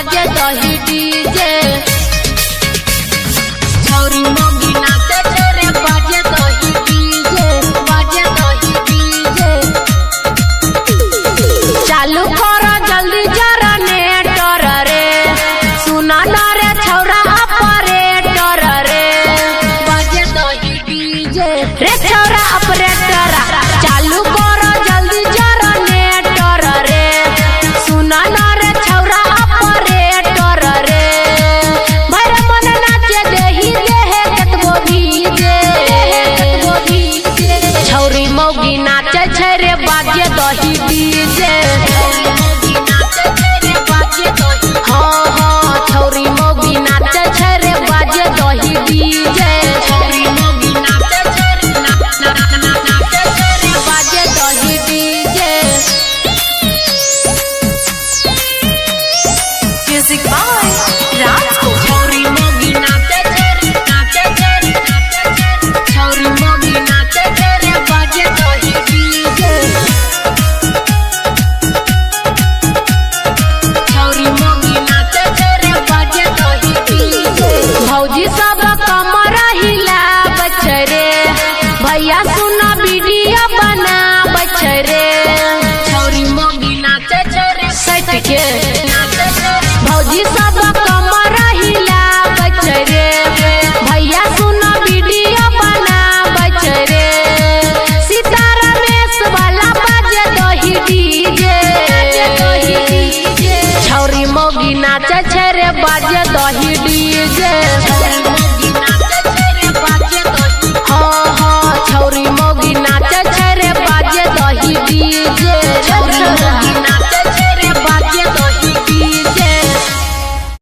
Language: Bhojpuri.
बाजे दही डीजे छौरी मोगी नाचे रे बाजे दही डीजे बाजे दही डीजे चालू कर जल्दी जरा नेटर रे सुना ना रे छौरा ऑपरेटर रे बाजे दही डीजे रे छौरा ऑपरेटर चालू कर जल्दी जरा नेटर रे सुना ना रे छौरा ऑपरेटर रे भर मन नाचे देही देहे कतबो भीजे छौरी मौगी नाचे छै रे बाजे दही डीजे हाँ हाँ छौरी मौगी नाचे छै रे बाजे दही डीजे छौरी मौगी नाचे छै रे बाजे दही डीजे म्यूजिक बाय राजको छौरी मौगी नाचे छै रे छौरी मौगी नाचे छै रे बाजे दही डीजे छौरी मौगी नाचे छै रे बाजे दही डीजे भौजी सब कमर हिला बछरे भैया सुना वीडियो बना बछरे छौरी मौगी नाचे छै रे सट के भौजी सब कमर हिला बछरे भैया सुना वीडियो बना बछरे सितारा में वाला बाजे दही डीजे छौरी मौगी नाचे छै रे बाजे दही डीजे